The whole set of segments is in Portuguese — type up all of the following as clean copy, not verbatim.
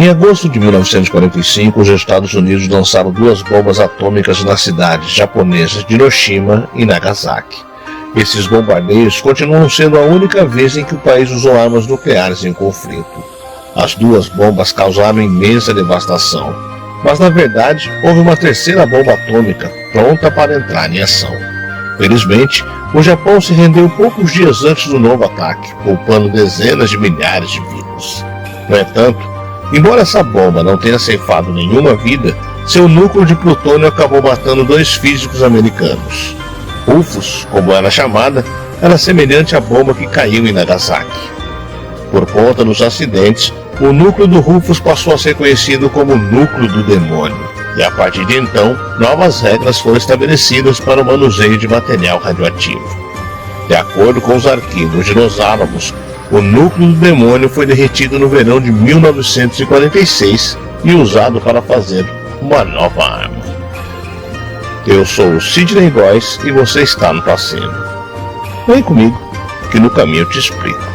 Em agosto de 1945, os Estados Unidos lançaram 2 bombas atômicas nas cidades japonesas de Hiroshima e Nagasaki. Esses bombardeios continuam sendo a única vez em que o país usou armas nucleares em conflito. As 2 bombas causaram imensa devastação, mas na verdade houve uma terceira bomba atômica pronta para entrar em ação. Felizmente, o Japão se rendeu poucos dias antes do novo ataque, poupando dezenas de milhares de vidas. No entanto, embora essa bomba não tenha ceifado nenhuma vida, seu núcleo de plutônio acabou matando 2 físicos americanos. Rufus, como era chamada, era semelhante à bomba que caiu em Nagasaki. Por conta dos acidentes, o núcleo do Rufus passou a ser conhecido como núcleo do demônio, e a partir de então, novas regras foram estabelecidas para o manuseio de material radioativo. De acordo com os arquivos de Los Alamos, o núcleo do demônio foi derretido no verão de 1946 e usado para fazer uma nova arma. Eu sou o Sidney Góes e você está no passeio. Vem comigo, que no caminho eu te explico.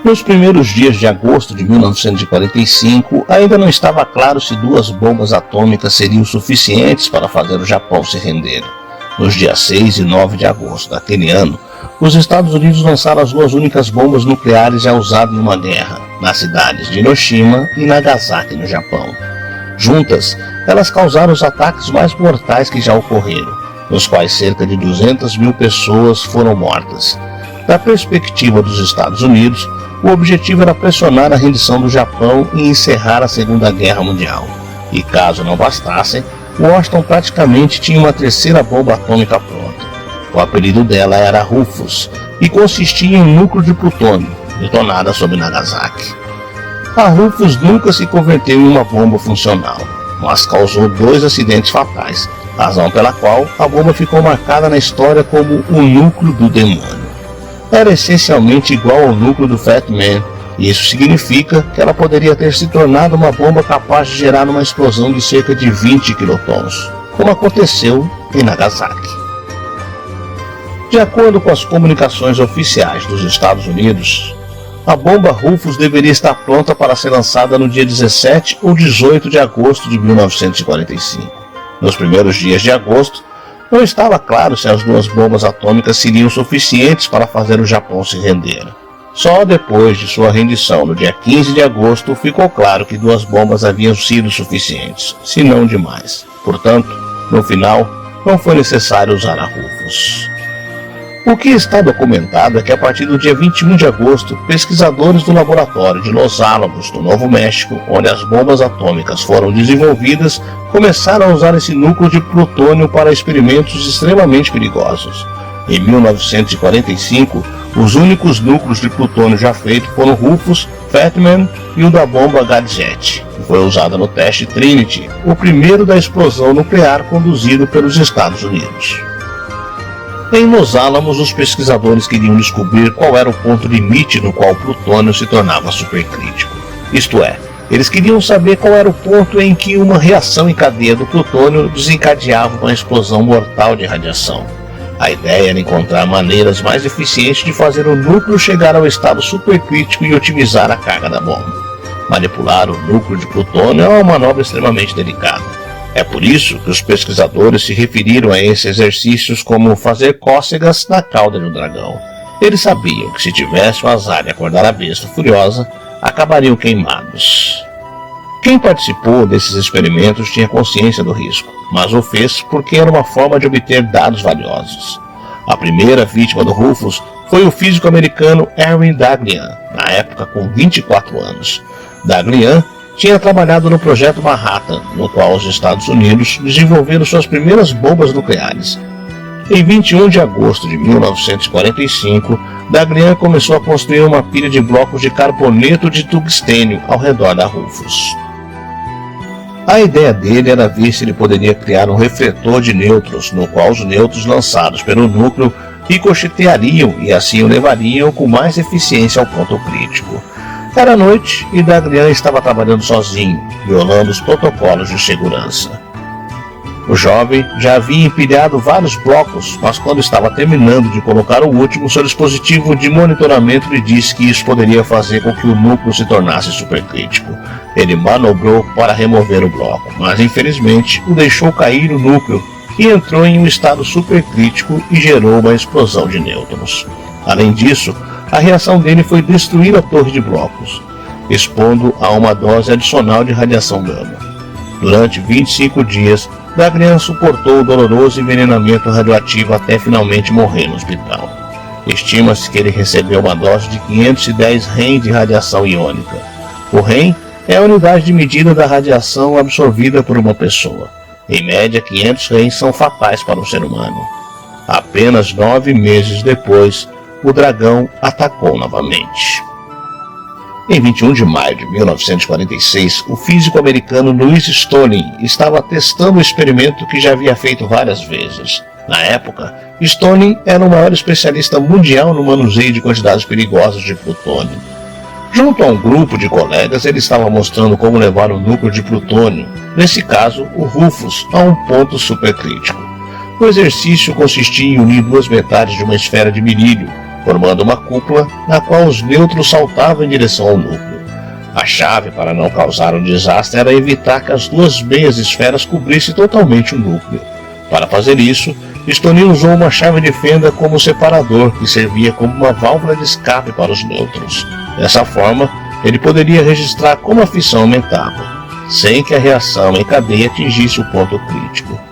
Nos primeiros dias de agosto de 1945, ainda não estava claro se 2 bombas atômicas seriam suficientes para fazer o Japão se render. Nos dias 6 e 9 de agosto daquele ano, os Estados Unidos lançaram as 2 únicas bombas nucleares já usadas em uma guerra, nas cidades de Hiroshima e Nagasaki, no Japão. Juntas, elas causaram os ataques mais mortais que já ocorreram, nos quais cerca de 200 mil pessoas foram mortas. Da perspectiva dos Estados Unidos, o objetivo era pressionar a rendição do Japão e encerrar a Segunda Guerra Mundial. E caso não bastassem, Washington praticamente tinha uma terceira bomba atômica pronta. O apelido dela era Rufus e consistia em um núcleo de plutônio, detonada sobre Nagasaki. A Rufus nunca se converteu em uma bomba funcional, mas causou 2 acidentes fatais, razão pela qual a bomba ficou marcada na história como o núcleo do demônio. Era essencialmente igual ao núcleo do Fat Man, e isso significa que ela poderia ter se tornado uma bomba capaz de gerar uma explosão de cerca de 20 quilotons, como aconteceu em Nagasaki. De acordo com as comunicações oficiais dos Estados Unidos, a bomba Rufus deveria estar pronta para ser lançada no dia 17 ou 18 de agosto de 1945. Nos primeiros dias de agosto, não estava claro se as 2 bombas atômicas seriam suficientes para fazer o Japão se render. Só depois de sua rendição, no dia 15 de agosto, ficou claro que 2 bombas haviam sido suficientes, se não demais. Portanto, no final, não foi necessário usar a Rufus. O que está documentado é que a partir do dia 21 de agosto, pesquisadores do laboratório de Los Alamos, no Novo México, onde as bombas atômicas foram desenvolvidas, começaram a usar esse núcleo de plutônio para experimentos extremamente perigosos. Em 1945, os únicos núcleos de plutônio já feitos foram Rufus, Fat Man e o da bomba Gadget, que foi usada no teste Trinity, o primeiro da explosão nuclear conduzido pelos Estados Unidos. Em Los Alamos, os pesquisadores queriam descobrir qual era o ponto limite no qual o plutônio se tornava supercrítico. Isto é, eles queriam saber qual era o ponto em que uma reação em cadeia do plutônio desencadeava uma explosão mortal de radiação. A ideia era encontrar maneiras mais eficientes de fazer o núcleo chegar ao estado supercrítico e otimizar a carga da bomba. Manipular o núcleo de plutônio é uma manobra extremamente delicada. É por isso que os pesquisadores se referiram a esses exercícios como fazer cócegas na cauda de um dragão. Eles sabiam que se tivesse o azar de acordar a besta furiosa, acabariam queimados. Quem participou desses experimentos tinha consciência do risco, mas o fez porque era uma forma de obter dados valiosos. A primeira vítima do Rufus foi o físico americano Erwin Daghlian, na época com 24 anos. Daghlian tinha trabalhado no projeto Manhattan, no qual os Estados Unidos desenvolveram suas primeiras bombas nucleares. Em 21 de agosto de 1945, Daglian começou a construir uma pilha de blocos de carboneto de tungstênio ao redor da Rufus. A ideia dele era ver se ele poderia criar um refletor de nêutrons, no qual os nêutrons lançados pelo núcleo ricocheteariam e assim o levariam com mais eficiência ao ponto crítico. Era noite e Daglian estava trabalhando sozinho, violando os protocolos de segurança. O jovem já havia empilhado vários blocos, mas quando estava terminando de colocar o último, seu dispositivo de monitoramento lhe disse que isso poderia fazer com que o núcleo se tornasse supercrítico. Ele manobrou para remover o bloco, mas infelizmente o deixou cair no núcleo e entrou em um estado supercrítico e gerou uma explosão de nêutrons. Além disso, a reação dele foi destruir a torre de blocos, expondo a uma dose adicional de radiação gama. Durante 25 dias, Daglian suportou o doloroso envenenamento radioativo até finalmente morrer no hospital. Estima-se que ele recebeu uma dose de 510 Rem de radiação iônica. O Rem é a unidade de medida da radiação absorvida por uma pessoa. Em média, 500 Rem são fatais para o ser humano. Apenas 9 meses depois, o dragão atacou novamente. Em 21 de maio de 1946, o físico americano Louis Stoney estava testando o experimento que já havia feito várias vezes. Na época, Stoney era o maior especialista mundial no manuseio de quantidades perigosas de plutônio. Junto a um grupo de colegas, ele estava mostrando como levar o núcleo de plutônio, nesse caso o Rufus, a um ponto supercrítico. O exercício consistia em unir duas metades de uma esfera de berílio, formando uma cúpula na qual os nêutrons saltavam em direção ao núcleo. A chave para não causar um desastre era evitar que as duas meias esferas cobrissem totalmente o núcleo. Para fazer isso, Stoney usou uma chave de fenda como separador que servia como uma válvula de escape para os nêutrons. Dessa forma, ele poderia registrar como a fissão aumentava, sem que a reação em cadeia atingisse o ponto crítico.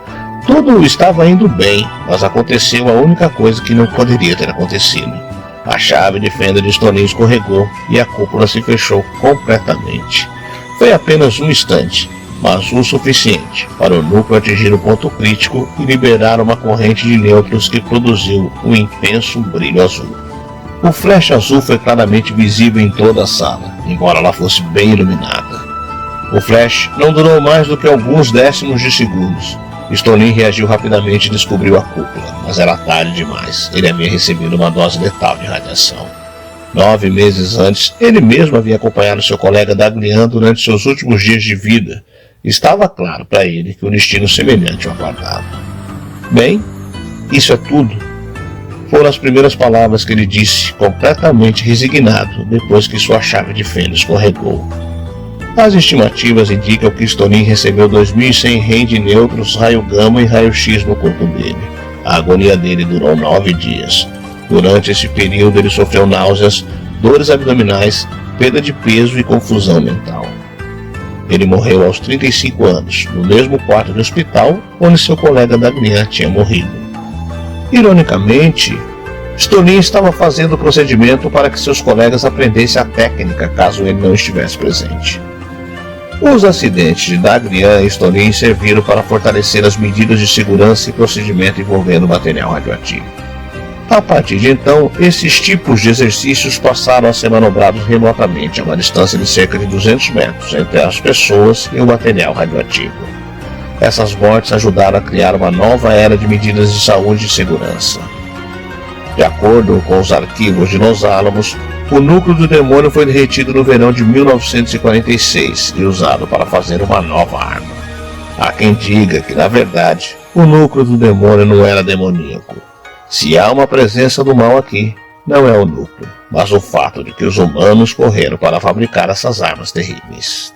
Tudo estava indo bem, mas aconteceu a única coisa que não poderia ter acontecido. A chave de fenda de Stoney escorregou e a cúpula se fechou completamente. Foi apenas um instante, mas o suficiente para o núcleo atingir o ponto crítico e liberar uma corrente de nêutrons que produziu um intenso brilho azul. O flash azul foi claramente visível em toda a sala, embora ela fosse bem iluminada. O flash não durou mais do que alguns décimos de segundos. Stoney reagiu rapidamente e descobriu a cúpula, mas era tarde demais. Ele havia recebido uma dose letal de radiação. 9 meses antes, ele mesmo havia acompanhado seu colega Daglian durante seus últimos dias de vida. Estava claro para ele que um destino semelhante o aguardava. Bem, isso é tudo. Foram as primeiras palavras que ele disse, completamente resignado, depois que sua chave de fenda escorregou. As estimativas indicam que Stoney recebeu 2.100 Rem de nêutrons, raio gama e raio-x no corpo dele. A agonia dele durou 9 dias. Durante esse período ele sofreu náuseas, dores abdominais, perda de peso e confusão mental. Ele morreu aos 35 anos, no mesmo quarto do hospital onde seu colega Daglian tinha morrido. Ironicamente, Stoney estava fazendo o procedimento para que seus colegas aprendessem a técnica caso ele não estivesse presente. Os acidentes de Daglian e Stoney serviram para fortalecer as medidas de segurança e procedimento envolvendo material radioativo. A partir de então, esses tipos de exercícios passaram a ser manobrados remotamente a uma distância de cerca de 200 metros entre as pessoas e o material radioativo. Essas mortes ajudaram a criar uma nova era de medidas de saúde e segurança. De acordo com os arquivos de Los Alamos, o núcleo do demônio foi derretido no verão de 1946 e usado para fazer uma nova arma. Há quem diga que, na verdade, o núcleo do demônio não era demoníaco. Se há uma presença do mal aqui, não é o núcleo, mas o fato de que os humanos correram para fabricar essas armas terríveis.